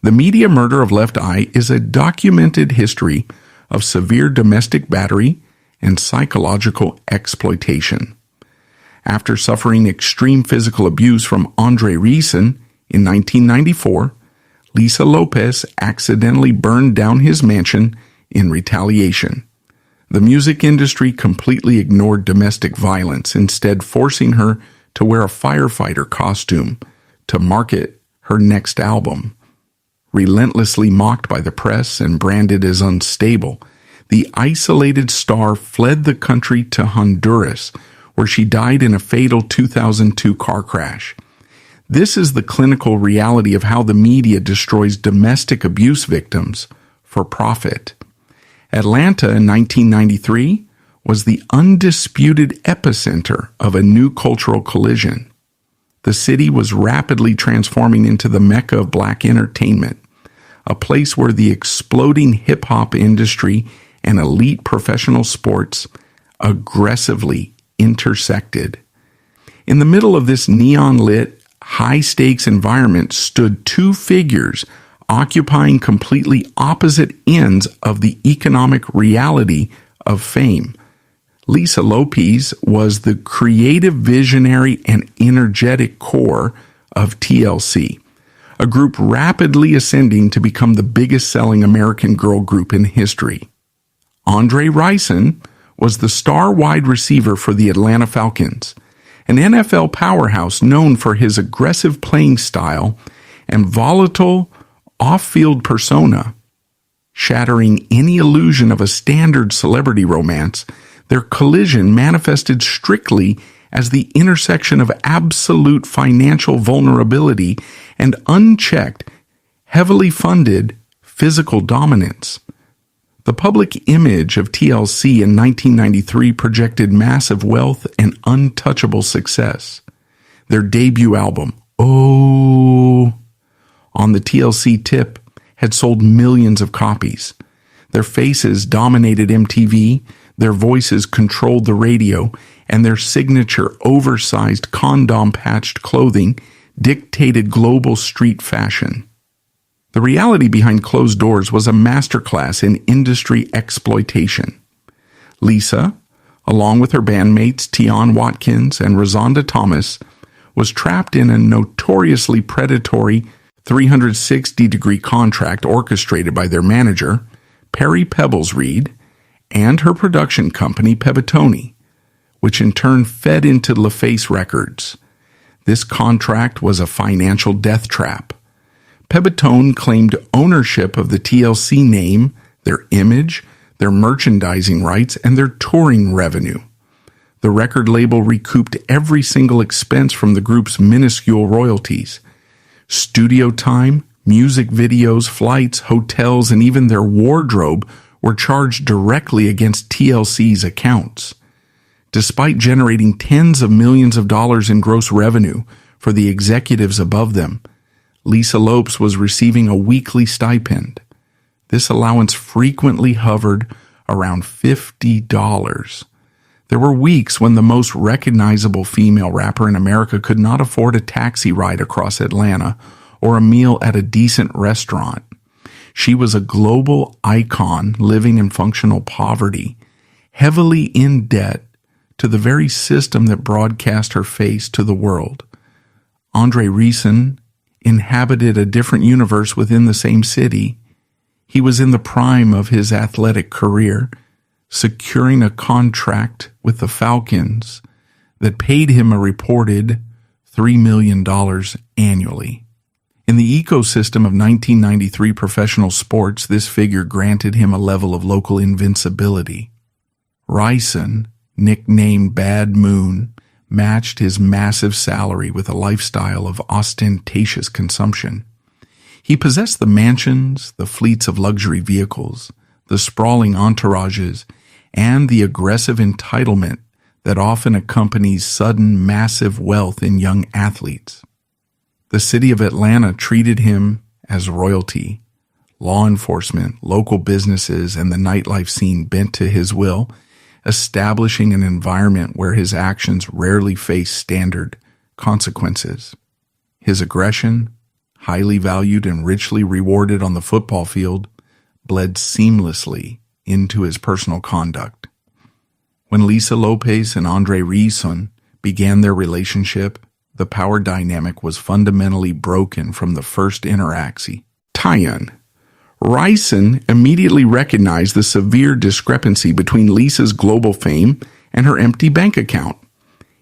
The media murder of Left Eye is a documented history of severe domestic battery and psychological exploitation. After suffering extreme physical abuse from Andre Rison in 1994, Lisa Lopes accidentally burned down his mansion in retaliation. The music industry completely ignored domestic violence, instead forcing her to wear a firefighter costume to market her next album. Relentlessly mocked by the press and branded as unstable, the isolated star fled the country to Honduras, where she died in a fatal 2002 car crash. This is the clinical reality of how the media destroys domestic abuse victims for profit. Atlanta in 1993 was the undisputed epicenter of a new cultural collision. The city was rapidly transforming into the mecca of black entertainment, a place where the exploding hip-hop industry and elite professional sports aggressively intersected. In the middle of this neon-lit, high-stakes environment stood two figures occupying completely opposite ends of the economic reality of fame. Lisa Lopes was the creative visionary and energetic core of TLC, a group rapidly ascending to become the biggest-selling American girl group in history. Andre Rison was the star wide receiver for the Atlanta Falcons, an NFL powerhouse known for his aggressive playing style and volatile off-field persona. Shattering any illusion of a standard celebrity romance, their collision manifested strictly as the intersection of absolute financial vulnerability and unchecked, heavily funded physical dominance. The public image of TLC in 1993 projected massive wealth and untouchable success. Their debut album, Oh, on the TLC tip, had sold millions of copies. Their faces dominated MTV, their voices controlled the radio, and their signature oversized condom-patched clothing dictated global street fashion. The reality behind closed doors was a masterclass in industry exploitation. Lisa, along with her bandmates Tion Watkins and Rosonda Thomas, was trapped in a notoriously predatory 360-degree contract orchestrated by their manager, Perry Pebbles Reed, and her production company, Pebitone, which in turn fed into LaFace Records. This contract was a financial death trap. Pebitone claimed ownership of the TLC name, their image, their merchandising rights, and their touring revenue. The record label recouped every single expense from the group's minuscule royalties. Studio time, music videos, flights, hotels, and even their wardrobe were charged directly against TLC's accounts. Despite generating tens of millions of dollars in gross revenue for the executives above them, Lisa Lopes was receiving a weekly stipend. This allowance frequently hovered around $50. There were weeks when the most recognizable female rapper in America could not afford a taxi ride across Atlanta or a meal at a decent restaurant. She was a global icon living in functional poverty, heavily in debt to the very system that broadcast her face to the world. Andre Rison inhabited a different universe within the same city. He was in the prime of his athletic career, securing a contract with the Falcons that paid him a reported $3 million annually. In the ecosystem of 1993 professional sports, this figure granted him a level of local invincibility. Rison, nicknamed Bad Moon, matched his massive salary with a lifestyle of ostentatious consumption. He possessed the mansions, the fleets of luxury vehicles, the sprawling entourages, and the aggressive entitlement that often accompanies sudden massive wealth in young athletes. The city of Atlanta treated him as royalty. Law enforcement, local businesses, and the nightlife scene bent to his will, establishing an environment where his actions rarely faced standard consequences. His aggression, highly valued and richly rewarded on the football field, bled seamlessly into his personal conduct. When Lisa Lopes and Andre Rison began their relationship, the power dynamic was fundamentally broken from the first interaction. Tie-in. Rison immediately recognized the severe discrepancy between Lisa's global fame and her empty bank account.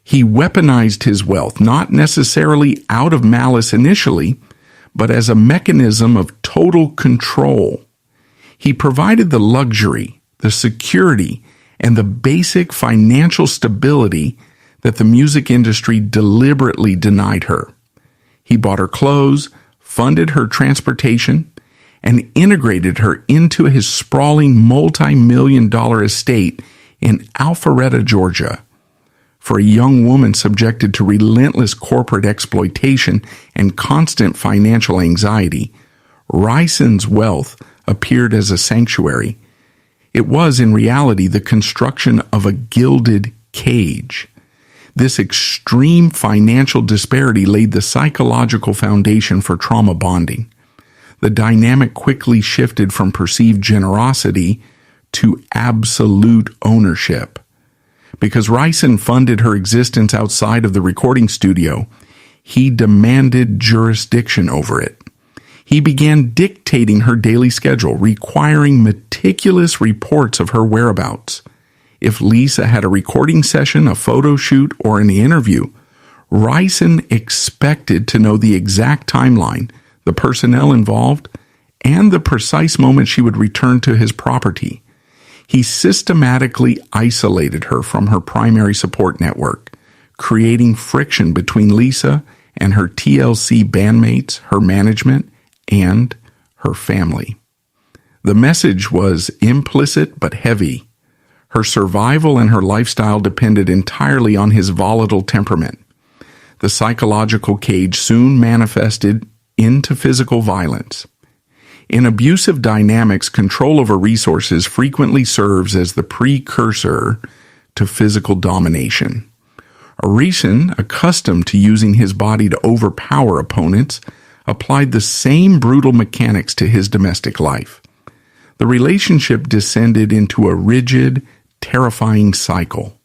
He weaponized his wealth, not necessarily out of malice initially, but as a mechanism of total control. He provided the luxury, the security, and the basic financial stability that the music industry deliberately denied her. He bought her clothes, funded her transportation, and integrated her into his sprawling multi-million-dollar estate in Alpharetta, Georgia. For a young woman subjected to relentless corporate exploitation and constant financial anxiety, Rison's wealth appeared as a sanctuary. It was, in reality, the construction of a gilded cage. This extreme financial disparity laid the psychological foundation for trauma bonding. The dynamic quickly shifted from perceived generosity to absolute ownership. Because Rison funded her existence outside of the recording studio, he demanded jurisdiction over it. He began dictating her daily schedule, requiring meticulous reports of her whereabouts. If Lisa had a recording session, a photo shoot, or an interview, Rison expected to know the exact timeline, the personnel involved, and the precise moment she would return to his property. He systematically isolated her from her primary support network, creating friction between Lisa and her TLC bandmates, her management, and her family. The message was implicit but heavy. Her survival and her lifestyle depended entirely on his volatile temperament. The psychological cage soon manifested into physical violence. In abusive dynamics, control over resources frequently serves as the precursor to physical domination. Rison, accustomed to using his body to overpower opponents, applied the same brutal mechanics to his domestic life. The relationship descended into a rigid, terrifying cycle.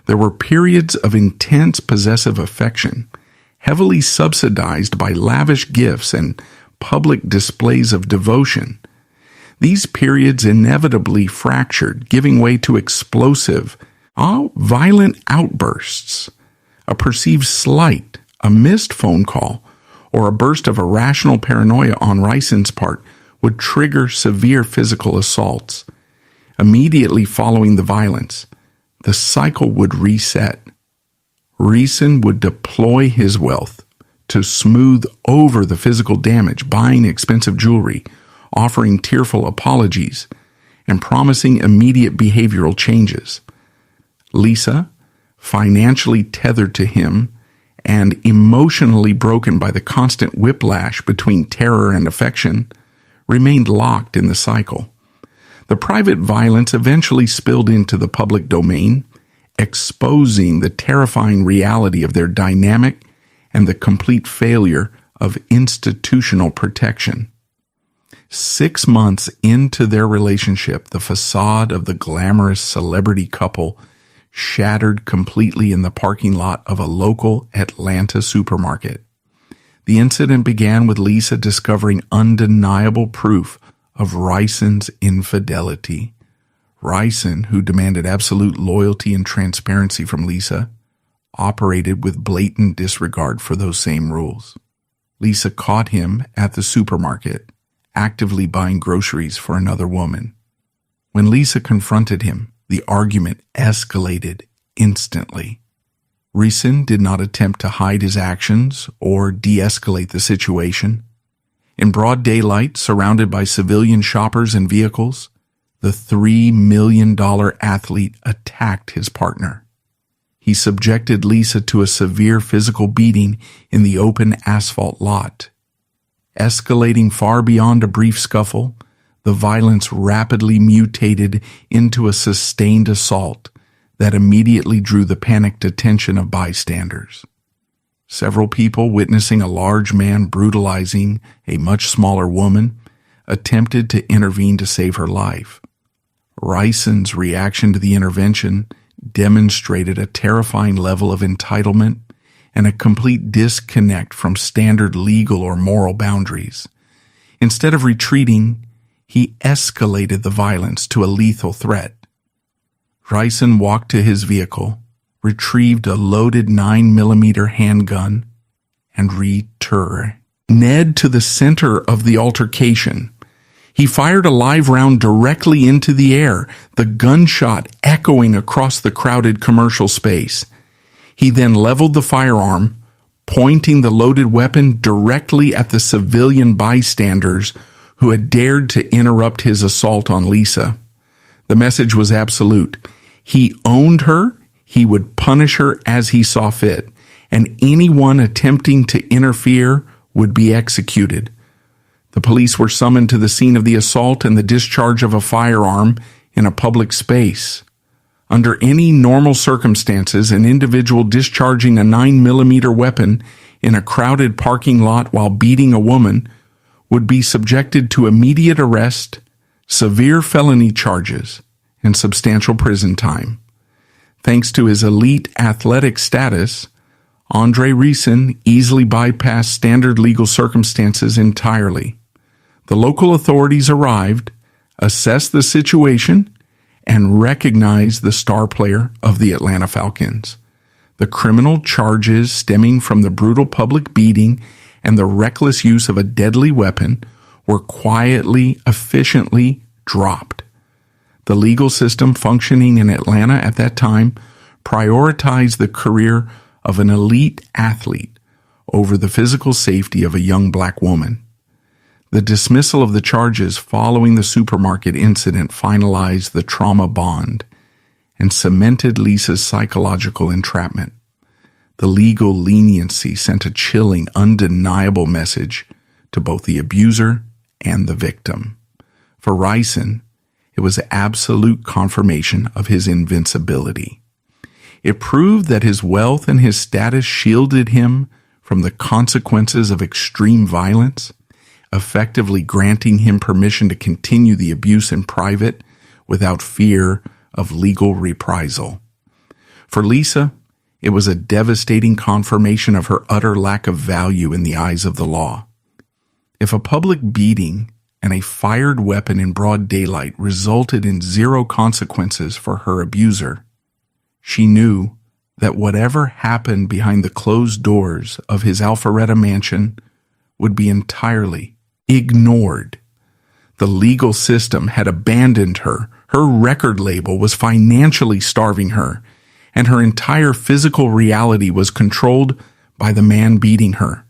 There were periods of intense possessive affection, heavily subsidized by lavish gifts and public displays of devotion. These periods inevitably fractured, giving way to explosive, violent outbursts. A perceived slight, a missed phone call, or a burst of irrational paranoia on Rison's part would trigger severe physical assaults. Immediately following the violence, the cycle would reset. Rison would deploy his wealth to smooth over the physical damage, buying expensive jewelry, offering tearful apologies, and promising immediate behavioral changes. Lisa, financially tethered to him and emotionally broken by the constant whiplash between terror and affection, remained locked in the cycle. The private violence eventually spilled into the public domain, exposing the terrifying reality of their dynamic and the complete failure of institutional protection. 6 months into their relationship, the facade of the glamorous celebrity couple shattered completely in the parking lot of a local Atlanta supermarket. The incident began with Lisa discovering undeniable proof of Rison's infidelity. Rison, who demanded absolute loyalty and transparency from Lisa, operated with blatant disregard for those same rules. Lisa caught him at the supermarket, actively buying groceries for another woman. When Lisa confronted him, the argument escalated instantly. Rison did not attempt to hide his actions or de-escalate the situation. In broad daylight, surrounded by civilian shoppers and vehicles, the $3 million athlete attacked his partner. He subjected Lisa to a severe physical beating in the open asphalt lot. Escalating far beyond a brief scuffle, the violence rapidly mutated into a sustained assault that immediately drew the panicked attention of bystanders. Several people witnessing a large man brutalizing a much smaller woman attempted to intervene to save her life. Rison's reaction to the intervention demonstrated a terrifying level of entitlement and a complete disconnect from standard legal or moral boundaries. Instead of retreating, he escalated the violence to a lethal threat. Rison walked to his vehicle, retrieved a loaded 9mm handgun, and returned to the center of the altercation. He fired a live round directly into the air, the gunshot echoing across the crowded commercial space. He then leveled the firearm, pointing the loaded weapon directly at the civilian bystanders who had dared to interrupt his assault on Lisa. The message was absolute. He owned her, he would punish her as he saw fit, and anyone attempting to interfere would be executed. The police were summoned to the scene of the assault and the discharge of a firearm in a public space. Under any normal circumstances, an individual discharging a 9mm weapon in a crowded parking lot while beating a woman would be subjected to immediate arrest, severe felony charges, and substantial prison time. Thanks to his elite athletic status, Andre Rison easily bypassed standard legal circumstances entirely. The local authorities arrived, assessed the situation, and recognized the star player of the Atlanta Falcons. The criminal charges stemming from the brutal public beating and the reckless use of a deadly weapon were quietly, efficiently dropped. The legal system functioning in Atlanta at that time prioritized the career of an elite athlete over the physical safety of a young black woman. The dismissal of the charges following the supermarket incident finalized the trauma bond and cemented Lisa's psychological entrapment. The legal leniency sent a chilling, undeniable message to both the abuser and the victim. For Rison, it was absolute confirmation of his invincibility. It proved that his wealth and his status shielded him from the consequences of extreme violence, effectively granting him permission to continue the abuse in private without fear of legal reprisal. For Lisa, it was a devastating confirmation of her utter lack of value in the eyes of the law. If a public beating and a fired weapon in broad daylight resulted in zero consequences for her abuser, she knew that whatever happened behind the closed doors of his Alpharetta mansion would be entirely ignored. The legal system had abandoned her. Her record label was financially starving her, and her entire physical reality was controlled by the man beating her.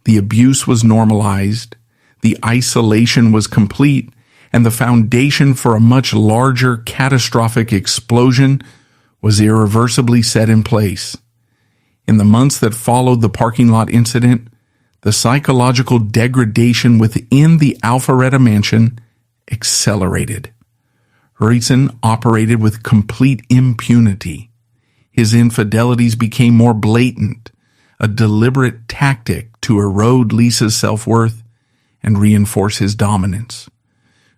The abuse was normalized, the isolation was complete, and the foundation for a much larger catastrophic explosion was irreversibly set in place. In the months that followed the parking lot incident, the psychological degradation within the Alpharetta mansion accelerated. Rison operated with complete impunity. His infidelities became more blatant, a deliberate tactic to erode Lisa's self-worth and reinforce his dominance.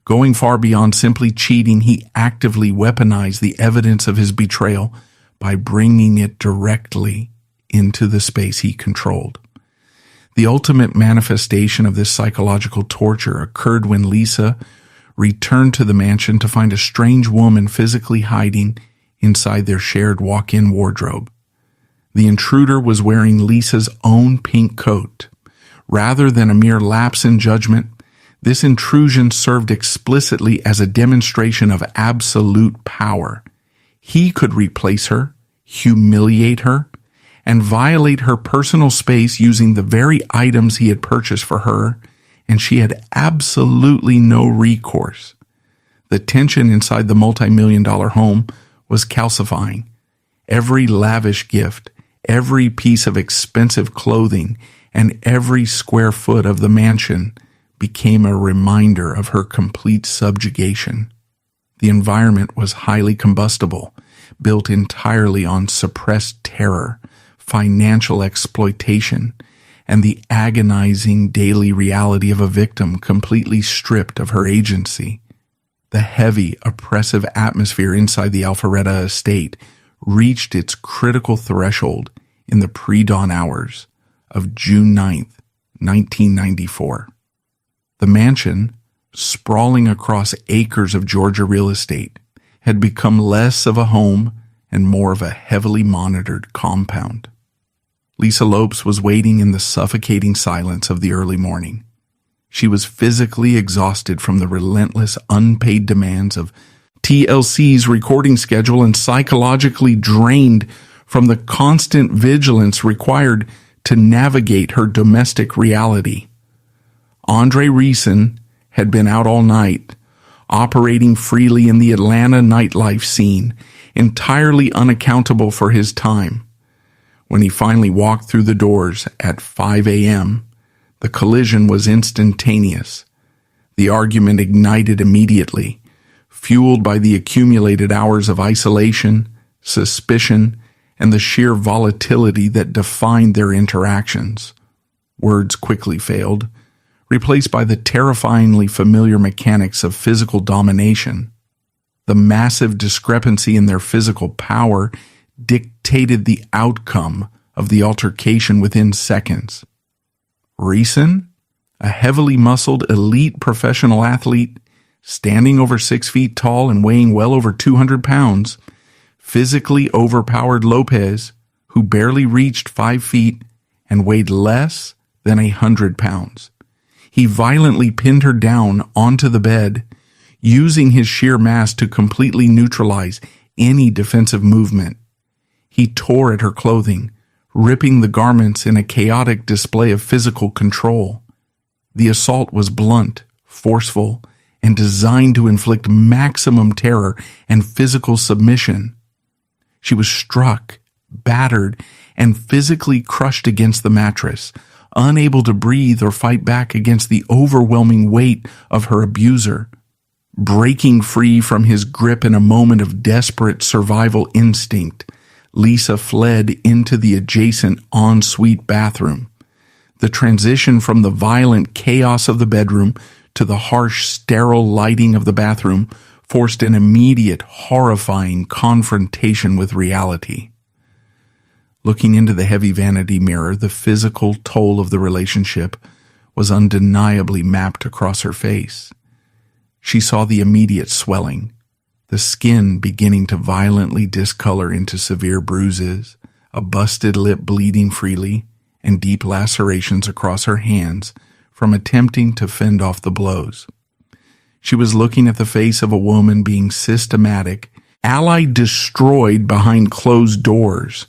Going far beyond simply cheating, he actively weaponized the evidence of his betrayal by bringing it directly into the space he controlled. The ultimate manifestation of this psychological torture occurred when Lisa returned to the mansion to find a strange woman physically hiding inside their shared walk-in wardrobe. The intruder was wearing Lisa's own pink coat. Rather than a mere lapse in judgment, this intrusion served explicitly as a demonstration of absolute power. He could replace her, humiliate her, and violate her personal space using the very items he had purchased for her, and she had absolutely no recourse. The tension inside the multi-million-dollar home was calcifying. Every lavish gift, every piece of expensive clothing, and every square foot of the mansion became a reminder of her complete subjugation. The environment was highly combustible, built entirely on suppressed terror, financial exploitation, and the agonizing daily reality of a victim completely stripped of her agency. The heavy, oppressive atmosphere inside the Alpharetta estate reached its critical threshold in the pre-dawn hours of June 9th, 1994. The mansion, sprawling across acres of Georgia real estate, had become less of a home and more of a heavily monitored compound. Lisa Lopes was waiting in the suffocating silence of the early morning. She was physically exhausted from the relentless, unpaid demands of TLC's recording schedule and psychologically drained from the constant vigilance required to navigate her domestic reality. Andre Rison had been out all night, operating freely in the Atlanta nightlife scene, entirely unaccountable for his time. When he finally walked through the doors at 5 a.m., the collision was instantaneous. The argument ignited immediately, fueled by the accumulated hours of isolation, suspicion, and the sheer volatility that defined their interactions. Words quickly failed, replaced by the terrifyingly familiar mechanics of physical domination. The massive discrepancy in their physical power dictated the outcome of the altercation within seconds. Rison, a heavily muscled elite professional athlete, standing over 6 feet tall and weighing well over 200 pounds, physically overpowered Lopes, who barely reached 5 feet and weighed less than 100 pounds. He violently pinned her down onto the bed, using his sheer mass to completely neutralize any defensive movement. He tore at her clothing, ripping the garments in a chaotic display of physical control. The assault was blunt, forceful, and designed to inflict maximum terror and physical submission. She was struck, battered, and physically crushed against the mattress, unable to breathe or fight back against the overwhelming weight of her abuser. Breaking free from his grip in a moment of desperate survival instinct, Lisa fled into the adjacent ensuite bathroom. The transition from the violent chaos of the bedroom to the harsh, sterile lighting of the bathroom forced an immediate, horrifying confrontation with reality. Looking into the heavy vanity mirror, the physical toll of the relationship was undeniably mapped across her face. She saw the immediate swelling, the skin beginning to violently discolor into severe bruises, a busted lip bleeding freely, and deep lacerations across her hands from attempting to fend off the blows. She was looking at the face of a woman being systematic, allied destroyed behind closed doors.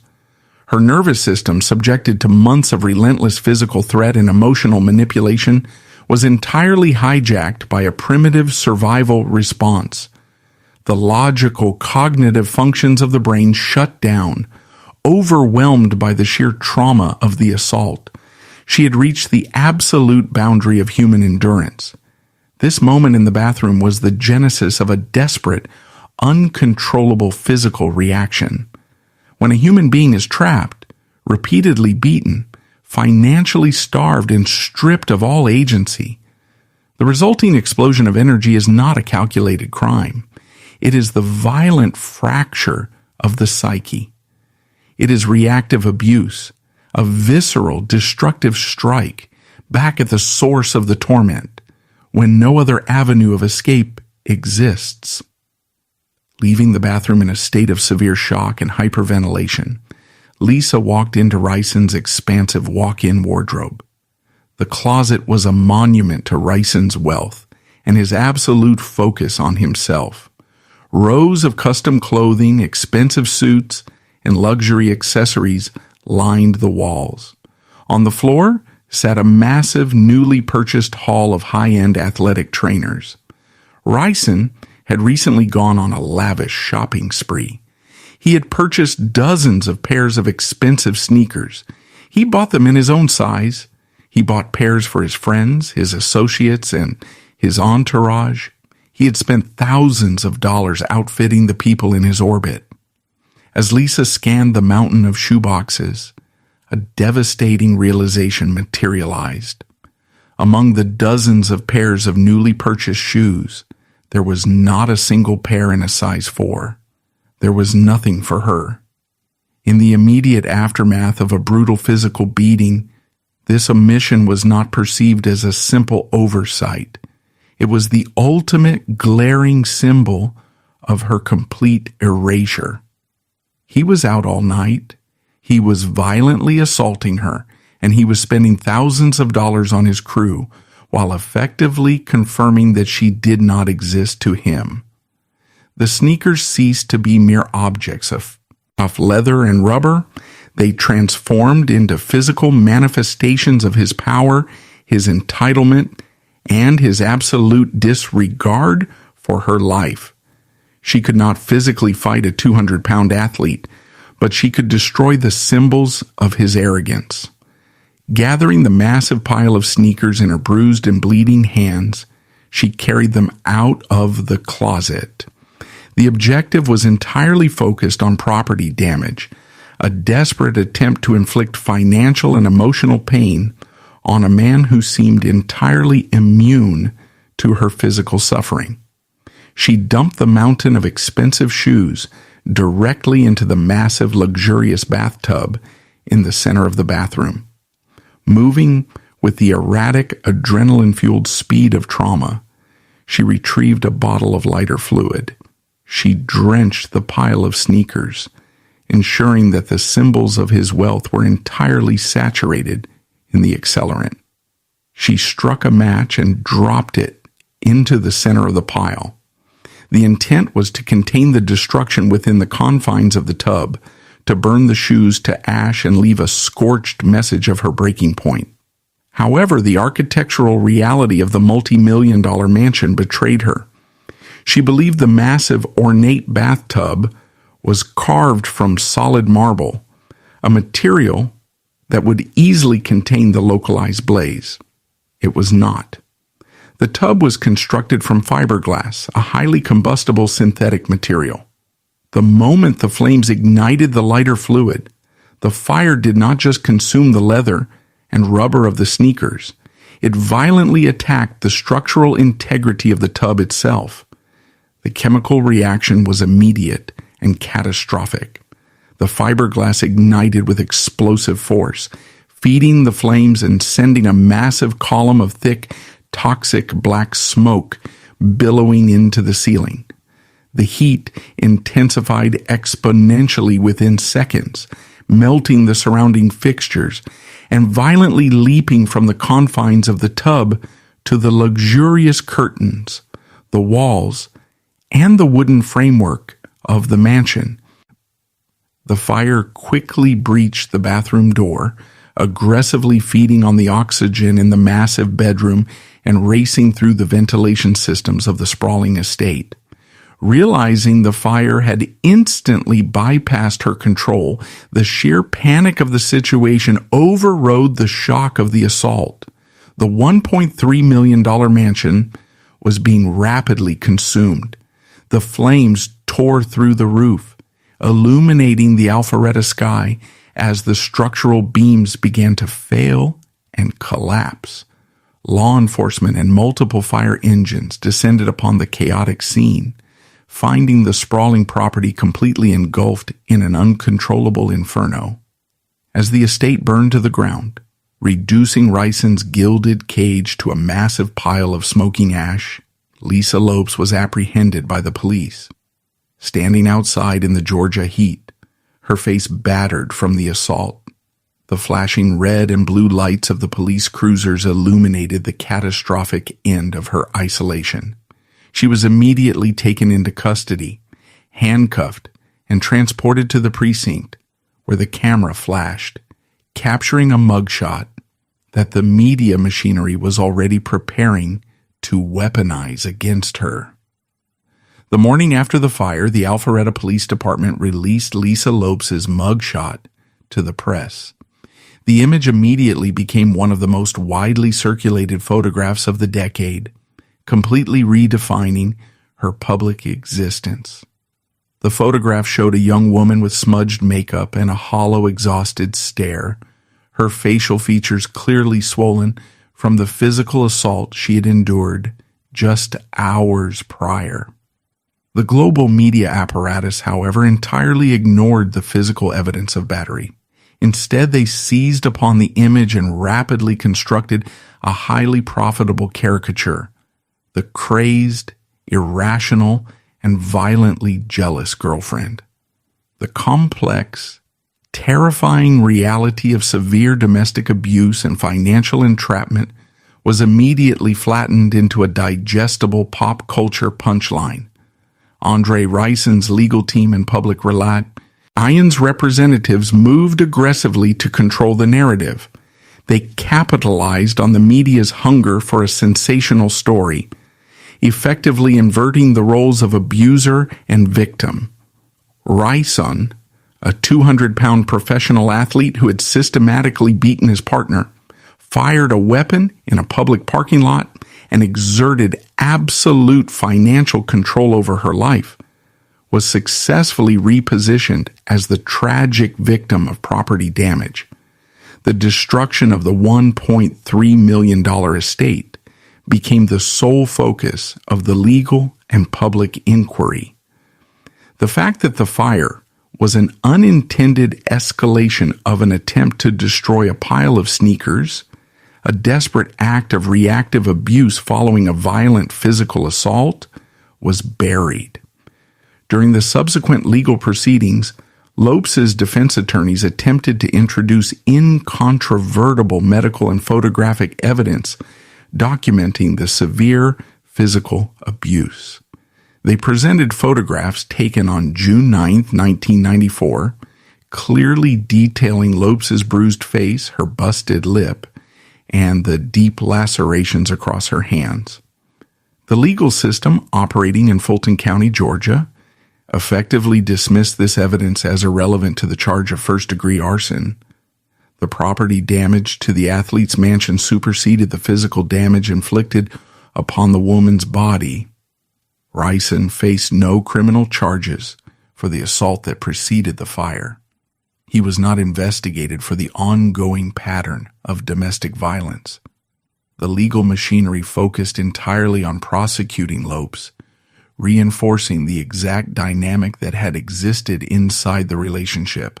Her nervous system, subjected to months of relentless physical threat and emotional manipulation, was entirely hijacked by a primitive survival response. The logical, cognitive functions of the brain shut down, overwhelmed by the sheer trauma of the assault. She had reached the absolute boundary of human endurance. This moment in the bathroom was the genesis of a desperate, uncontrollable physical reaction. When a human being is trapped, repeatedly beaten, financially starved, and stripped of all agency, the resulting explosion of energy is not a calculated crime. It is the violent fracture of the psyche. It is reactive abuse, a visceral, destructive strike back at the source of the torment, when no other avenue of escape exists. Leaving the bathroom in a state of severe shock and hyperventilation, Lisa walked into Rison's expansive walk-in wardrobe. The closet was a monument to Rison's wealth and his absolute focus on himself. Rows of custom clothing, expensive suits, and luxury accessories lined the walls. On the floor sat a massive, newly purchased haul of high-end athletic trainers. Rison had recently gone on a lavish shopping spree. He had purchased dozens of pairs of expensive sneakers. He bought them in his own size. He bought pairs for his friends, his associates, and his entourage. He had spent thousands of dollars outfitting the people in his orbit. As Lisa scanned the mountain of shoeboxes, a devastating realization materialized. Among the dozens of pairs of newly purchased shoes, there was not a single pair in a size 4. There was nothing for her. In the immediate aftermath of a brutal physical beating, this omission was not perceived as a simple oversight. It was the ultimate glaring symbol of her complete erasure. He was out all night. He was violently assaulting her, and he was spending thousands of dollars on his crew while effectively confirming that she did not exist to him. The sneakers ceased to be mere objects of leather and rubber. They transformed into physical manifestations of his power, his entitlement, and his absolute disregard for her life. She could not physically fight a 200-pound athlete, but she could destroy the symbols of his arrogance. Gathering the massive pile of sneakers in her bruised and bleeding hands, she carried them out of the closet. The objective was entirely focused on property damage, a desperate attempt to inflict financial and emotional pain on a man who seemed entirely immune to her physical suffering. She dumped the mountain of expensive shoes directly into the massive, luxurious bathtub in the center of the bathroom. Moving with the erratic, adrenaline-fueled speed of trauma, she retrieved a bottle of lighter fluid. She drenched the pile of sneakers, ensuring that the symbols of his wealth were entirely saturated in the accelerant. She struck a match and dropped it into the center of the pile. The intent was to contain the destruction within the confines of the tub, to burn the shoes to ash and leave a scorched message of her breaking point. However, the architectural reality of the multi-million-dollar mansion betrayed her. She believed the massive, ornate bathtub was carved from solid marble, a material that would easily contain the localized blaze. It was not. The tub was constructed from fiberglass, a highly combustible synthetic material. The moment the flames ignited the lighter fluid, the fire did not just consume the leather and rubber of the sneakers. It violently attacked the structural integrity of the tub itself. The chemical reaction was immediate and catastrophic. The fiberglass ignited with explosive force, feeding the flames and sending a massive column of thick, toxic black smoke billowing into the ceiling. The heat intensified exponentially within seconds, melting the surrounding fixtures and violently leaping from the confines of the tub to the luxurious curtains, the walls, and the wooden framework of the mansion. The fire quickly breached the bathroom door, aggressively feeding on the oxygen in the massive bedroom and racing through the ventilation systems of the sprawling estate. Realizing the fire had instantly bypassed her control, the sheer panic of the situation overrode the shock of the assault. The $1.3 million mansion was being rapidly consumed. The flames tore through the roof, illuminating the Alpharetta sky as the structural beams began to fail and collapse. Law enforcement and multiple fire engines descended upon the chaotic scene, finding the sprawling property completely engulfed in an uncontrollable inferno. As the estate burned to the ground, reducing Rison's gilded cage to a massive pile of smoking ash, Lisa Lopes was apprehended by the police. Standing outside in the Georgia heat, her face battered from the assault, the flashing red and blue lights of the police cruisers illuminated the catastrophic end of her isolation. She was immediately taken into custody, handcuffed, and transported to the precinct, where the camera flashed, capturing a mugshot that the media machinery was already preparing to weaponize against her. The morning after the fire, the Alpharetta Police Department released Lisa Lopes' mugshot to the press. The image immediately became one of the most widely circulated photographs of the decade, completely redefining her public existence. The photograph showed a young woman with smudged makeup and a hollow, exhausted stare, her facial features clearly swollen from the physical assault she had endured just hours prior. The global media apparatus, however, entirely ignored the physical evidence of battery. Instead, they seized upon the image and rapidly constructed a highly profitable caricature: the crazed, irrational, and violently jealous girlfriend. The complex, terrifying reality of severe domestic abuse and financial entrapment was immediately flattened into a digestible pop culture punchline. Andre Rison's legal team and public relied. Ian's representatives moved aggressively to control the narrative. They capitalized on the media's hunger for a sensational story, effectively inverting the roles of abuser and victim. Rison, a 200-pound professional athlete who had systematically beaten his partner, fired a weapon in a public parking lot and exerted absolute financial control over her life, was successfully repositioned as the tragic victim of property damage. The destruction of the $1.3 million estate became the sole focus of the legal and public inquiry. The fact that the fire was an unintended escalation of an attempt to destroy a pile of sneakers, a desperate act of reactive abuse following a violent physical assault, was buried. During the subsequent legal proceedings, Lopes' defense attorneys attempted to introduce incontrovertible medical and photographic evidence documenting the severe physical abuse. They presented photographs taken on June 9, 1994, clearly detailing Lopes' bruised face, her busted lip, and the deep lacerations across her hands. The legal system operating in Fulton County, Georgia, effectively dismissed this evidence as irrelevant to the charge of first-degree arson. The property damage to the athlete's mansion superseded the physical damage inflicted upon the woman's body. Rison faced no criminal charges for the assault that preceded the fire. He was not investigated for the ongoing pattern of domestic violence. The legal machinery focused entirely on prosecuting Lopes, reinforcing the exact dynamic that had existed inside the relationship.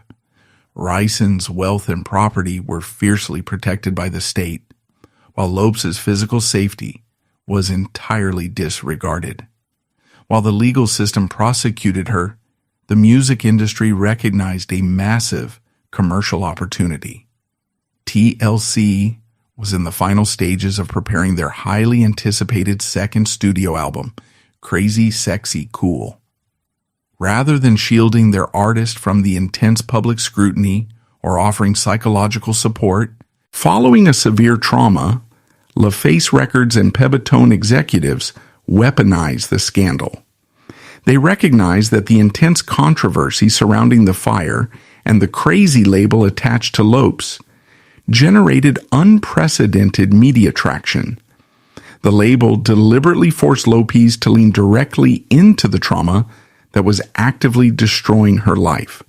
Rison's wealth and property were fiercely protected by the state, while Lopes' physical safety was entirely disregarded. While the legal system prosecuted her, the music industry recognized a massive commercial opportunity. TLC was in the final stages of preparing their highly anticipated second studio album, Crazy, Sexy, Cool. Rather than shielding their artist from the intense public scrutiny or offering psychological support, following a severe trauma, LaFace Records and Pebetone executives weaponized the scandal. They recognized that the intense controversy surrounding the fire and the crazy label attached to Lopes generated unprecedented media traction. The label deliberately forced Lopes to lean directly into the trauma that was actively destroying her life.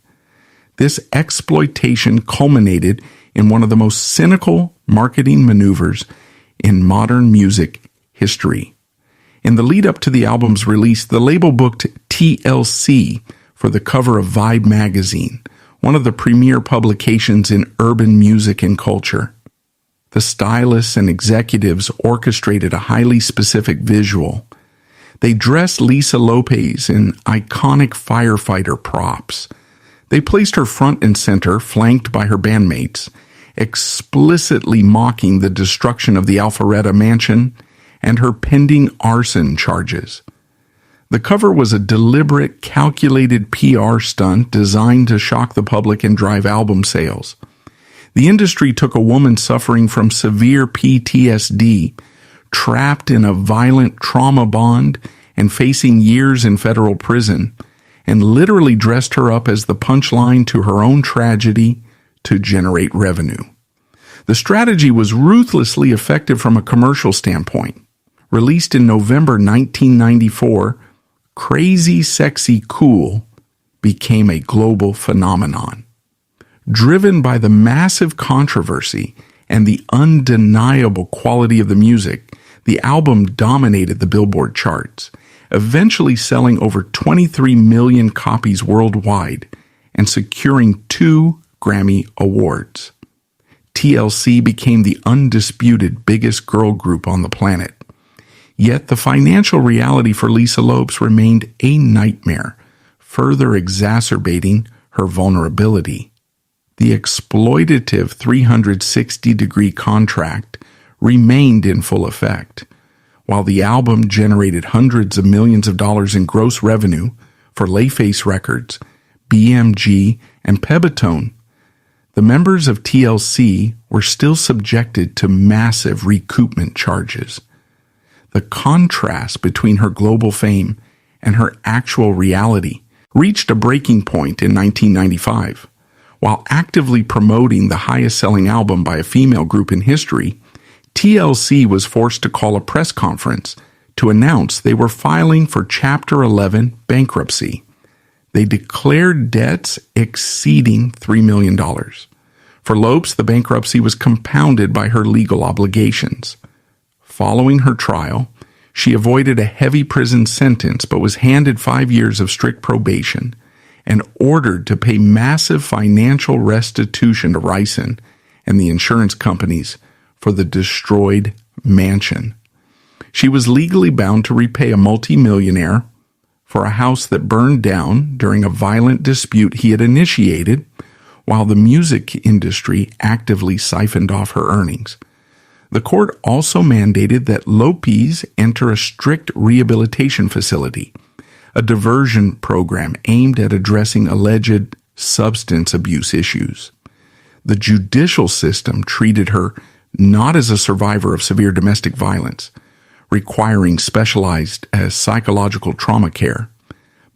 This exploitation culminated in one of the most cynical marketing maneuvers in modern music history. In the lead-up to the album's release, the label booked TLC for the cover of Vibe magazine, one of the premier publications in urban music and culture. The stylists and executives orchestrated a highly specific visual. They dressed Lisa Lopes in iconic firefighter props. They placed her front and center, flanked by her bandmates, explicitly mocking the destruction of the Alpharetta mansion and her pending arson charges. The cover was a deliberate, calculated PR stunt designed to shock the public and drive album sales. The industry took a woman suffering from severe PTSD, trapped in a violent trauma bond and facing years in federal prison, and literally dressed her up as the punchline to her own tragedy to generate revenue. The strategy was ruthlessly effective from a commercial standpoint. Released in November 1994, Crazy, Sexy, Cool became a global phenomenon. Driven by the massive controversy and the undeniable quality of the music, the album dominated the Billboard charts, eventually selling over 23 million copies worldwide and securing 2 Grammy Awards. TLC became the undisputed biggest girl group on the planet. Yet the financial reality for Lisa Lopes remained a nightmare, further exacerbating her vulnerability. The exploitative 360-degree contract remained in full effect. While the album generated hundreds of millions of dollars in gross revenue for Layface Records, BMG, and Pebetone, the members of TLC were still subjected to massive recoupment charges. The contrast between her global fame and her actual reality reached a breaking point in 1995. While actively promoting the highest-selling album by a female group in history, TLC was forced to call a press conference to announce they were filing for Chapter 11 bankruptcy. They declared debts exceeding $3 million. For Lopes, the bankruptcy was compounded by her legal obligations. Following her trial, she avoided a heavy prison sentence but was handed 5 years of strict probation and ordered to pay massive financial restitution to Rison and the insurance companies for the destroyed mansion. She was legally bound to repay a multimillionaire for a house that burned down during a violent dispute he had initiated, while the music industry actively siphoned off her earnings. The court also mandated that Lopes enter a strict rehabilitation facility, a diversion program aimed at addressing alleged substance abuse issues. The judicial system treated her not as a survivor of severe domestic violence, requiring specialized psychological trauma care,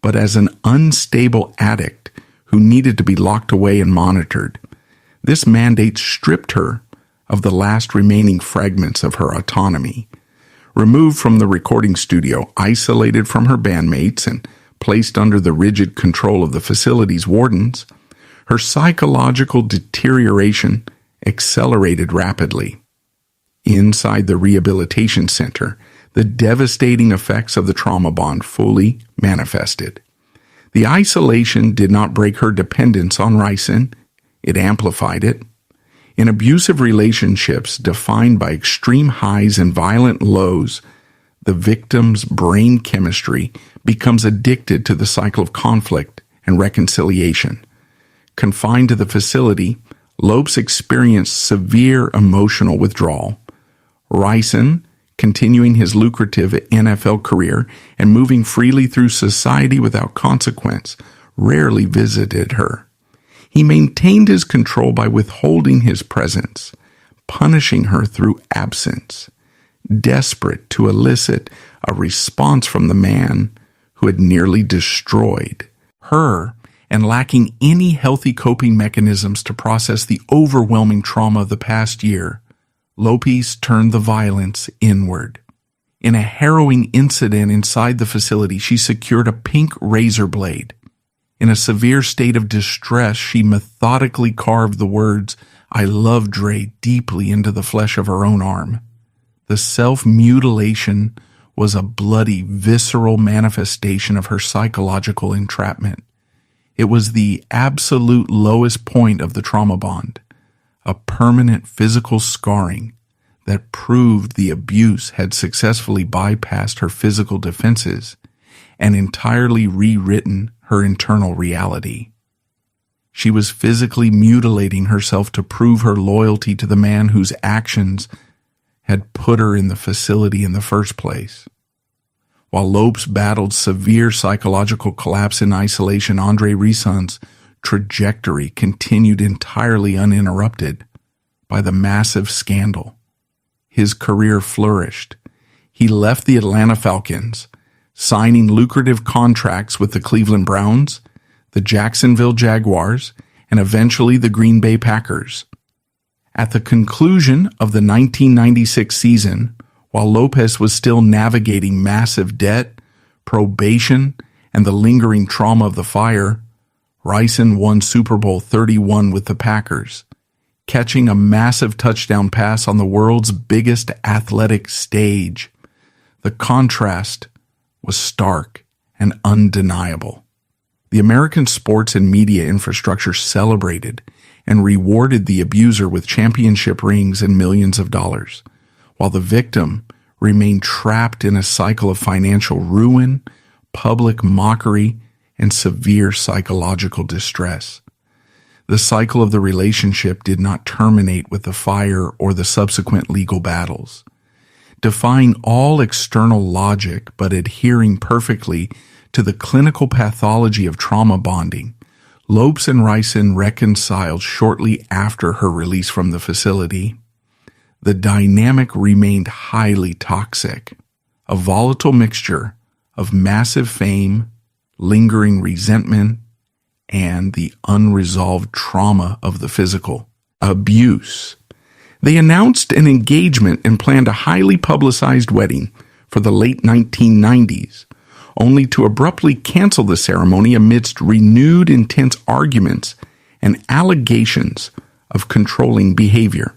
but as an unstable addict who needed to be locked away and monitored. This mandate stripped her of the last remaining fragments of her autonomy. Removed from the recording studio, isolated from her bandmates, and placed under the rigid control of the facility's wardens, her psychological deterioration accelerated rapidly. Inside the rehabilitation center, the devastating effects of the trauma bond fully manifested. The isolation did not break her dependence on Rison, it amplified it. In abusive relationships defined by extreme highs and violent lows, the victim's brain chemistry becomes addicted to the cycle of conflict and reconciliation. Confined to the facility, Lopes experienced severe emotional withdrawal. Rison, continuing his lucrative NFL career and moving freely through society without consequence, rarely visited her. He maintained his control by withholding his presence, punishing her through absence, desperate to elicit a response from the man who had nearly destroyed her, and lacking any healthy coping mechanisms to process the overwhelming trauma of the past year, Lopes turned the violence inward. In a harrowing incident inside the facility, she secured a pink razor blade. In a severe state of distress, she methodically carved the words, "I love Dre," deeply into the flesh of her own arm. The self-mutilation was a bloody, visceral manifestation of her psychological entrapment. It was the absolute lowest point of the trauma bond, a permanent physical scarring that proved the abuse had successfully bypassed her physical defenses and entirely rewritten her internal reality. She was physically mutilating herself to prove her loyalty to the man whose actions had put her in the facility in the first place. While Lopes battled severe psychological collapse in isolation, Andre Rison's trajectory continued entirely uninterrupted by the massive scandal. His career flourished. He left the Atlanta Falcons, signing lucrative contracts with the Cleveland Browns, the Jacksonville Jaguars, and eventually the Green Bay Packers. At the conclusion of the 1996 season, while Lopes was still navigating massive debt, probation, and the lingering trauma of the fire, Rison won Super Bowl 31 with the Packers, catching a massive touchdown pass on the world's biggest athletic stage. The contrast was stark and undeniable. The American sports and media infrastructure celebrated and rewarded the abuser with championship rings and millions of dollars, while the victim remained trapped in a cycle of financial ruin, public mockery, and severe psychological distress. The cycle of the relationship did not terminate with the fire or the subsequent legal battles. Defying all external logic but adhering perfectly to the clinical pathology of trauma bonding, Lopes and Rison reconciled shortly after her release from the facility. The dynamic remained highly toxic, a volatile mixture of massive fame, lingering resentment, and the unresolved trauma of the physical abuse. They announced an engagement and planned a highly publicized wedding for the late 1990s, only to abruptly cancel the ceremony amidst renewed intense arguments and allegations of controlling behavior.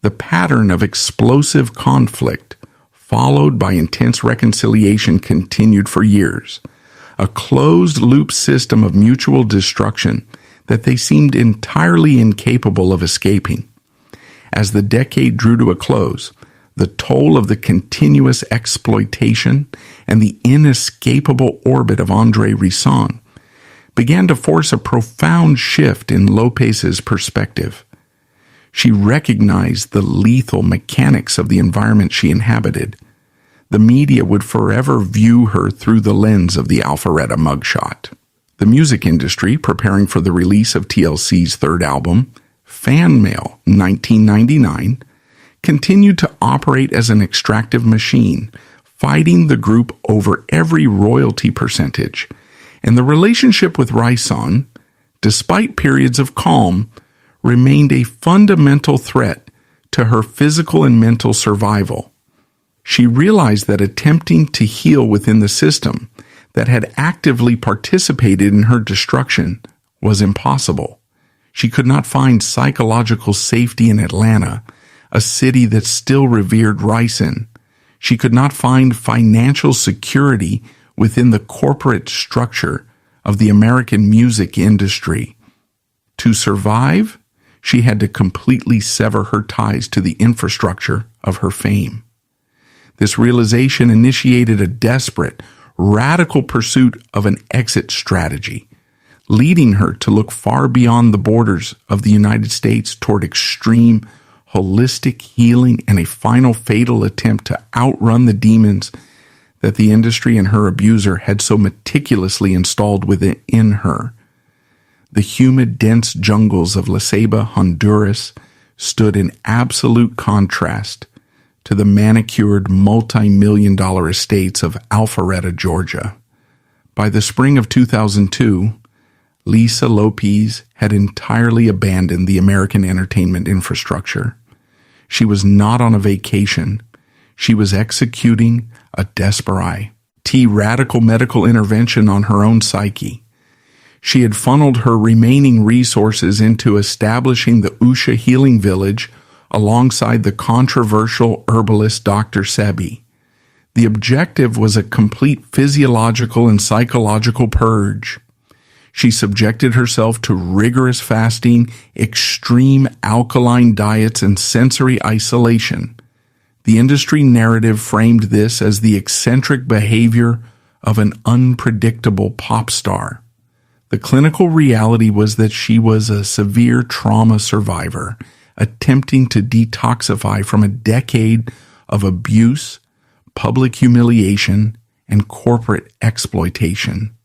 The pattern of explosive conflict, followed by intense reconciliation, continued for years, a closed-loop system of mutual destruction that they seemed entirely incapable of escaping. As the decade drew to a close, the toll of the continuous exploitation and the inescapable orbit of Andre Rison began to force a profound shift in Lopes's perspective. She recognized the lethal mechanics of the environment she inhabited. The media would forever view her through the lens of the Alpharetta mugshot. The music industry, preparing for the release of TLC's third album, Fan Mail 1999, continued to operate as an extractive machine, fighting the group over every royalty percentage. And the relationship with Rison, despite periods of calm, remained a fundamental threat to her physical and mental survival. She realized that attempting to heal within the system that had actively participated in her destruction was impossible. She could not find psychological safety in Atlanta, a city that still revered Rison. She could not find financial security within the corporate structure of the American music industry. To survive, she had to completely sever her ties to the infrastructure of her fame. This realization initiated a desperate, radical pursuit of an exit strategy, leading her to look far beyond the borders of the United States toward extreme, holistic healing and a final fatal attempt to outrun the demons that the industry and her abuser had so meticulously installed within her. The humid, dense jungles of La Ceiba, Honduras, stood in absolute contrast to the manicured multi-million-dollar estates of Alpharetta, Georgia. By the spring of 2002, Lisa Lopes had entirely abandoned the American entertainment infrastructure. She was not on a vacation. She was executing a desperate, radical medical intervention on her own psyche. She had funneled her remaining resources into establishing the Usha Healing Village alongside the controversial herbalist Dr. Sebi. The objective was a complete physiological and psychological purge. She subjected herself to rigorous fasting, extreme alkaline diets, and sensory isolation. The industry narrative framed this as the eccentric behavior of an unpredictable pop star. The clinical reality was that she was a severe trauma survivor, attempting to detoxify from a decade of abuse, public humiliation, and corporate exploitation.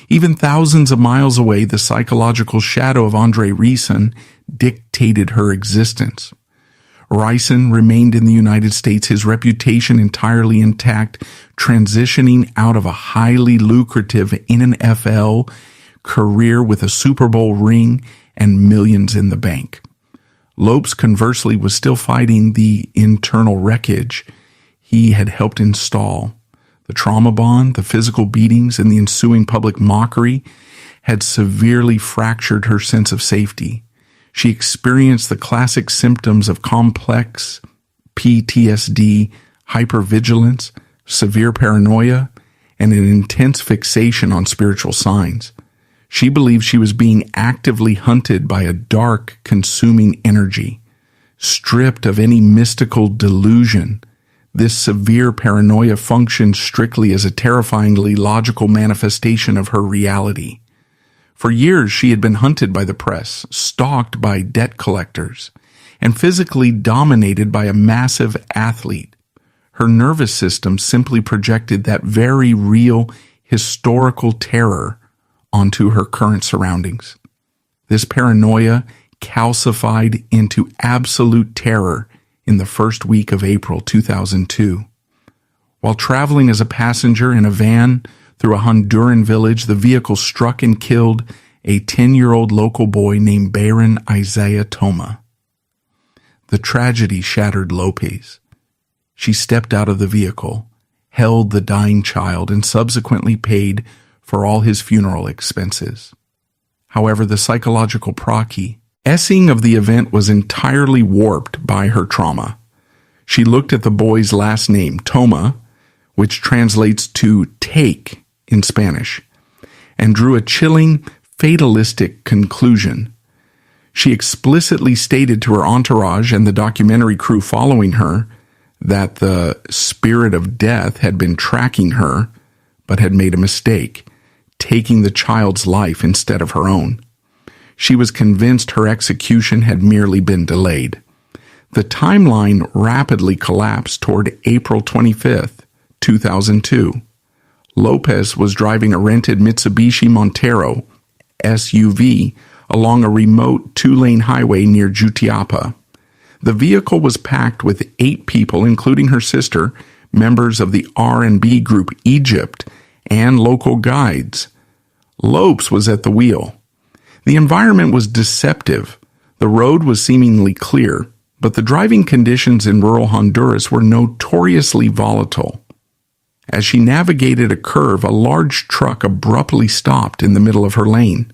Even thousands of miles away, the psychological shadow of Andre Rison dictated her existence. Rison remained in the United States, his reputation entirely intact, transitioning out of a highly lucrative NFL career with a Super Bowl ring and millions in the bank. Lopes, conversely, was still fighting the internal wreckage he had helped install. The trauma bond, the physical beatings, and the ensuing public mockery had severely fractured her sense of safety. She experienced the classic symptoms of complex PTSD, hypervigilance, severe paranoia, and an intense fixation on spiritual signs. She believed she was being actively hunted by a dark, consuming energy. Stripped of any mystical delusion, this severe paranoia functioned strictly as a terrifyingly logical manifestation of her reality. For years, she had been hunted by the press, stalked by debt collectors, and physically dominated by a massive athlete. Her nervous system simply projected that very real, historical terror onto her current surroundings. This paranoia calcified into absolute terror in the first week of April 2002. While traveling as a passenger in a van through a Honduran village, the vehicle struck and killed a 10-year-old local boy named Baron Isaiah Toma. The tragedy shattered Lopes. She stepped out of the vehicle, held the dying child, and subsequently paid for all his funeral expenses. However, the psychological processing of the event was entirely warped by her trauma. She looked at the boy's last name, Toma, which translates to take in Spanish, and drew a chilling, fatalistic conclusion. She explicitly stated to her entourage and the documentary crew following her that the spirit of death had been tracking her, but had made a mistake, taking the child's life instead of her own. She was convinced her execution had merely been delayed. The timeline rapidly collapsed toward April 25th, 2002. Lopes was driving a rented Mitsubishi Montero SUV along a remote two-lane highway near Jutiapa. The vehicle was packed with 8 people, including her sister, members of the R&B group Egypt, and local guides. Lopes was at the wheel. The environment was deceptive. The road was seemingly clear, but the driving conditions in rural Honduras were notoriously volatile. As she navigated a curve, a large truck abruptly stopped in the middle of her lane.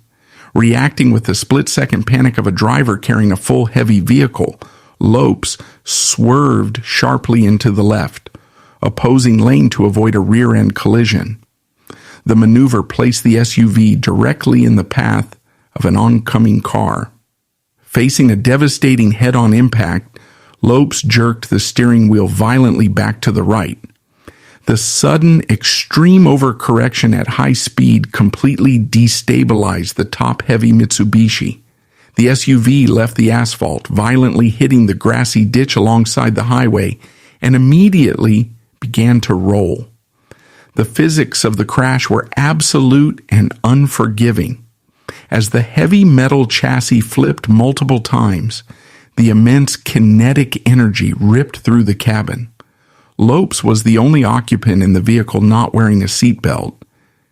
Reacting with the split-second panic of a driver carrying a full heavy vehicle, Lopes swerved sharply into the left, opposing lane to avoid a rear-end collision. The maneuver placed the SUV directly in the path of an oncoming car. Facing a devastating head-on impact, Lopes jerked the steering wheel violently back to the right. The sudden, extreme overcorrection at high speed completely destabilized the top-heavy Mitsubishi. The SUV left the asphalt, violently hitting the grassy ditch alongside the highway, and immediately began to roll. The physics of the crash were absolute and unforgiving. As the heavy metal chassis flipped multiple times, the immense kinetic energy ripped through the cabin. Lopes was the only occupant in the vehicle not wearing a seatbelt.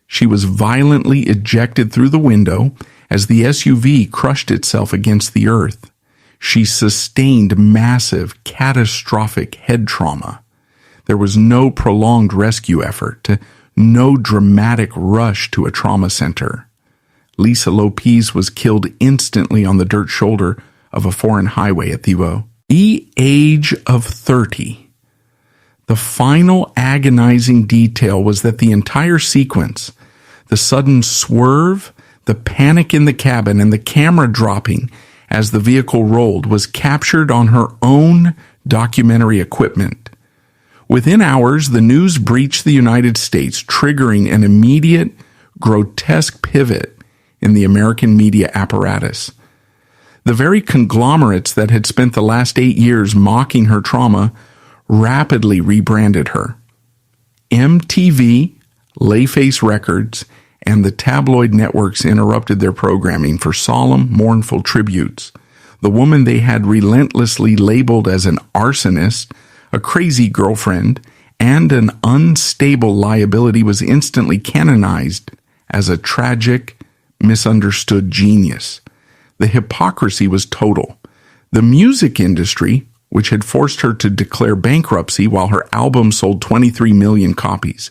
She was violently ejected through the window as the SUV crushed itself against the earth. She sustained massive, catastrophic head trauma. There was no prolonged rescue effort, no dramatic rush to a trauma center. Lisa Lopes was killed instantly on the dirt shoulder of a foreign highway at the age of 30. The final agonizing detail was that the entire sequence, the sudden swerve, the panic in the cabin, and the camera dropping as the vehicle rolled, was captured on her own documentary equipment. Within hours, the news breached the United States, triggering an immediate, grotesque pivot in the American media apparatus. The very conglomerates that had spent the last 8 years mocking her trauma rapidly rebranded her. MTV, Layface Records, and the tabloid networks interrupted their programming for solemn, mournful tributes. The woman they had relentlessly labeled as an arsonist, a crazy girlfriend, and an unstable liability was instantly canonized as a tragic, misunderstood genius. The hypocrisy was total. The music industry, which had forced her to declare bankruptcy while her album sold 23 million copies,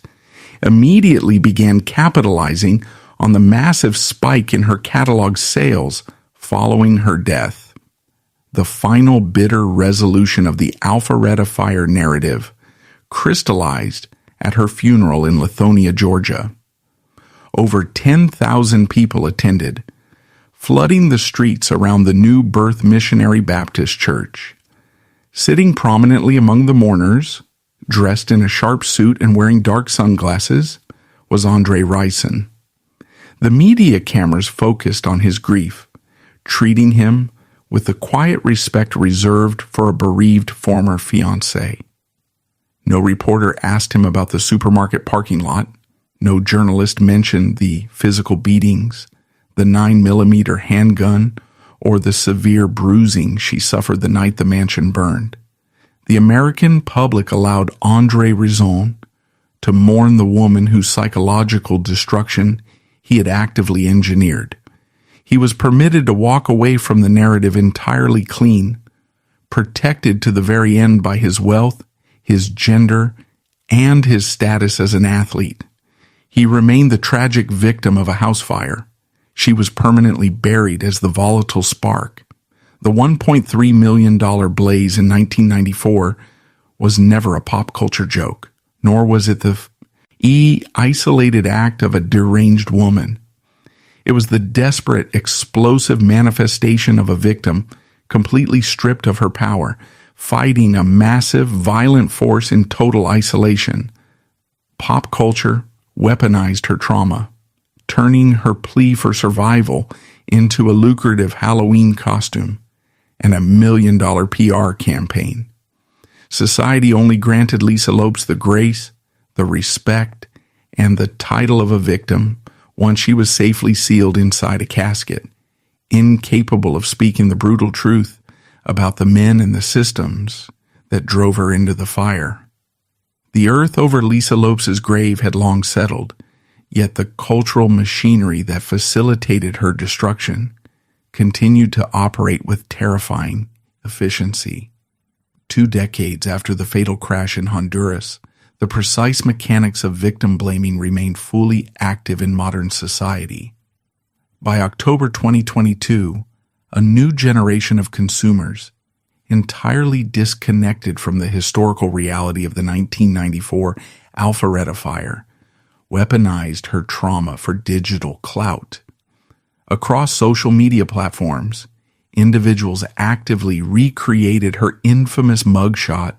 immediately began capitalizing on the massive spike in her catalog sales following her death. The final bitter resolution of the Alpharetta fire narrative crystallized at her funeral in Lithonia, Georgia. Over 10,000 people attended, flooding the streets around the New Birth Missionary Baptist Church. Sitting prominently among the mourners, dressed in a sharp suit and wearing dark sunglasses, was Andre Rison. The media cameras focused on his grief, treating him with the quiet respect reserved for a bereaved former fiancé. No reporter asked him about the supermarket parking lot. No journalist mentioned the physical beatings, the 9mm handgun, or the severe bruising she suffered the night the mansion burned. The American public allowed Andre Rison to mourn the woman whose psychological destruction he had actively engineered. He was permitted to walk away from the narrative entirely clean, protected to the very end by his wealth, his gender, and his status as an athlete. He remained the tragic victim of a house fire. She was permanently buried as the volatile spark. The $1.3 million blaze in 1994 was never a pop culture joke, nor was it the isolated act of a deranged woman. It was the desperate, explosive manifestation of a victim completely stripped of her power, fighting a massive, violent force in total isolation. Pop culture weaponized her trauma, turning her plea for survival into a lucrative Halloween costume and a $1 million PR campaign. Society only granted Lisa Lopes the grace, the respect, and the title of a victim once she was safely sealed inside a casket, incapable of speaking the brutal truth about the men and the systems that drove her into the fire. The earth over Lisa Lopes' grave had long settled, yet the cultural machinery that facilitated her destruction continued to operate with terrifying efficiency. 2 decades after the fatal crash in Honduras, the precise mechanics of victim blaming remained fully active in modern society. By October 2022, a new generation of consumers, entirely disconnected from the historical reality of the 1994 Alpharetta fire, weaponized her trauma for digital clout. Across social media platforms, individuals actively recreated her infamous mugshot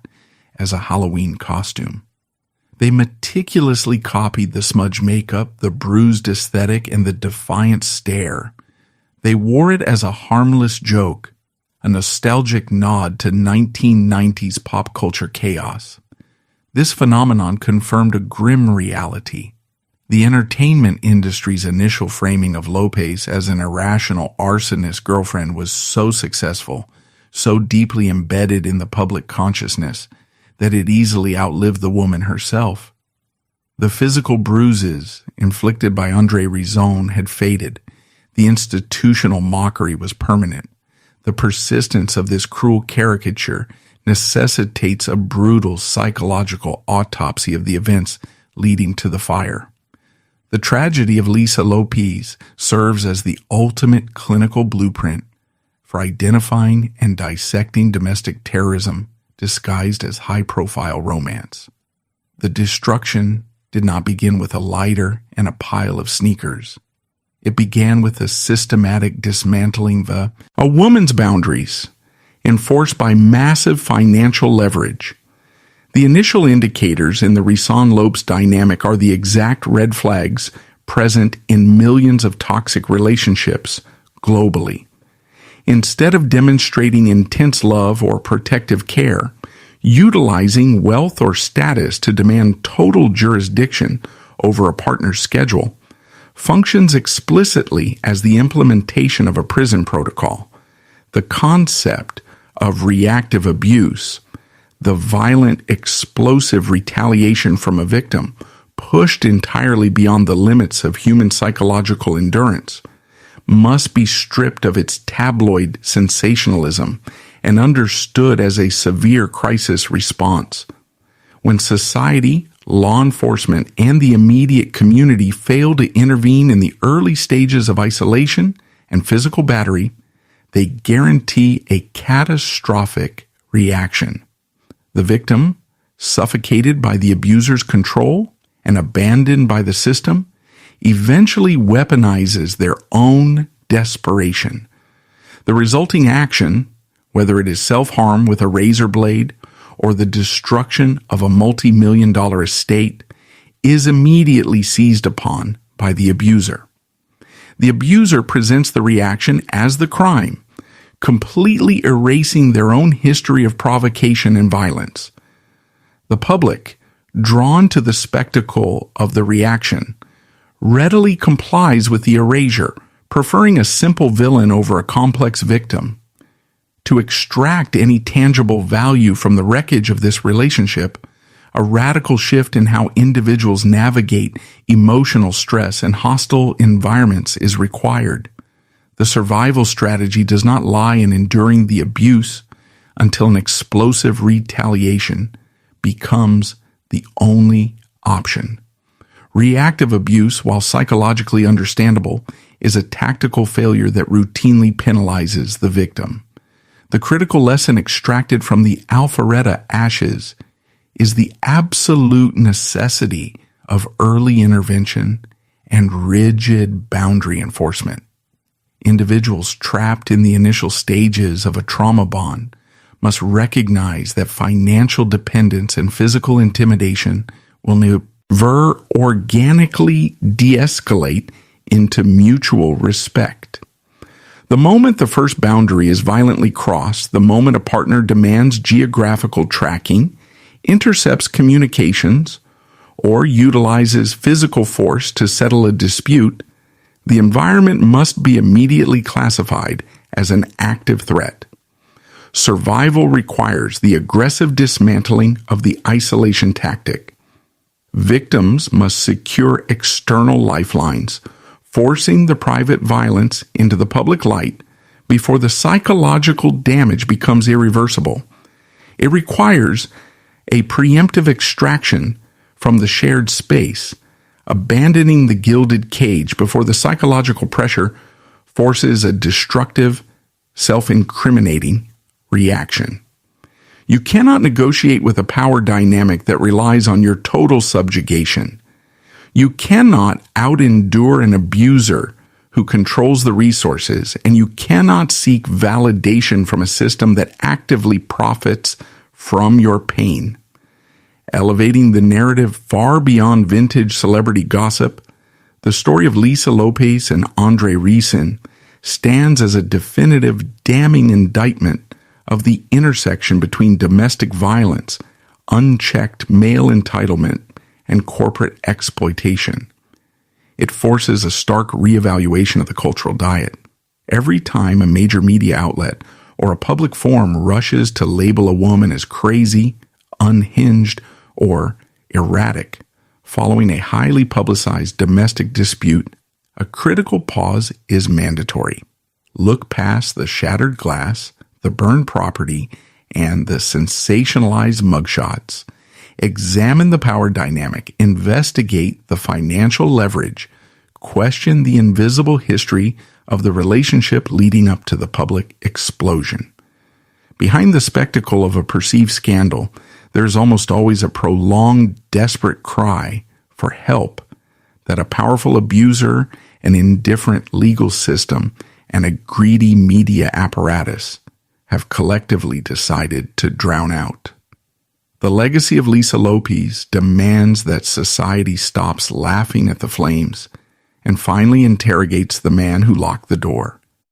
as a Halloween costume. They meticulously copied the smudge makeup, the bruised aesthetic, and the defiant stare. They wore it as a harmless joke, a nostalgic nod to 1990s pop culture chaos. This phenomenon confirmed a grim reality. The entertainment industry's initial framing of Lopes as an irrational arsonist girlfriend was so successful, so deeply embedded in the public consciousness, that it easily outlived the woman herself. The physical bruises inflicted by Andre Rison had faded. The institutional mockery was permanent. The persistence of this cruel caricature necessitates a brutal psychological autopsy of the events leading to the fire. The tragedy of Lisa Lopes serves as the ultimate clinical blueprint for identifying and dissecting domestic terrorism disguised as high-profile romance. The destruction did not begin with a lighter and a pile of sneakers. It began with a systematic dismantling of a woman's boundaries, enforced by massive financial leverage. The initial indicators in the Rison-Lopes dynamic are the exact red flags present in millions of toxic relationships globally. Instead of demonstrating intense love or protective care, utilizing wealth or status to demand total jurisdiction over a partner's schedule, functions explicitly as the implementation of a prison protocol. The concept of reactive abuse, the violent, explosive retaliation from a victim, pushed entirely beyond the limits of human psychological endurance, must be stripped of its tabloid sensationalism and understood as a severe crisis response. When society law enforcement, and the immediate community fail to intervene in the early stages of isolation and physical battery, they guarantee a catastrophic reaction. The victim, suffocated by the abuser's control and abandoned by the system, eventually weaponizes their own desperation. The resulting action, whether it is self-harm with a razor blade or the destruction of a multi-million-dollar estate, is immediately seized upon by the abuser. The abuser presents the reaction as the crime, completely erasing their own history of provocation and violence. The public, drawn to the spectacle of the reaction, readily complies with the erasure, preferring a simple villain over a complex victim. To extract any tangible value from the wreckage of this relationship, a radical shift in how individuals navigate emotional stress and hostile environments is required. The survival strategy does not lie in enduring the abuse until an explosive retaliation becomes the only option. Reactive abuse, while psychologically understandable, is a tactical failure that routinely penalizes the victim. The critical lesson extracted from the Alpharetta ashes is the absolute necessity of early intervention and rigid boundary enforcement. Individuals trapped in the initial stages of a trauma bond must recognize that financial dependence and physical intimidation will never organically de-escalate into mutual respect. The moment the first boundary is violently crossed, the moment a partner demands geographical tracking, intercepts communications, or utilizes physical force to settle a dispute, the environment must be immediately classified as an active threat. Survival requires the aggressive dismantling of the isolation tactic. Victims must secure external lifelines, forcing the private violence into the public light before the psychological damage becomes irreversible. It requires a preemptive extraction from the shared space, abandoning the gilded cage before the psychological pressure forces a destructive, self-incriminating reaction. You cannot negotiate with a power dynamic that relies on your total subjugation. You cannot out-endure an abuser who controls the resources, and you cannot seek validation from a system that actively profits from your pain. Elevating the narrative far beyond vintage celebrity gossip, the story of Lisa Lopes and Andre Rison stands as a definitive damning indictment of the intersection between domestic violence, unchecked male entitlement, and corporate exploitation. It forces a stark reevaluation of the cultural diet. Every time a major media outlet or a public forum rushes to label a woman as crazy, unhinged, or erratic following a highly publicized domestic dispute, a critical pause is mandatory. Look past the shattered glass, the burned property, and the sensationalized mugshots. Examine the power dynamic, investigate the financial leverage, question the invisible history of the relationship leading up to the public explosion. Behind the spectacle of a perceived scandal, there is almost always a prolonged, desperate cry for help that a powerful abuser, an indifferent legal system, and a greedy media apparatus have collectively decided to drown out. The legacy of Lisa Lopes demands that society stops laughing at the flames and finally interrogates the man who locked the door.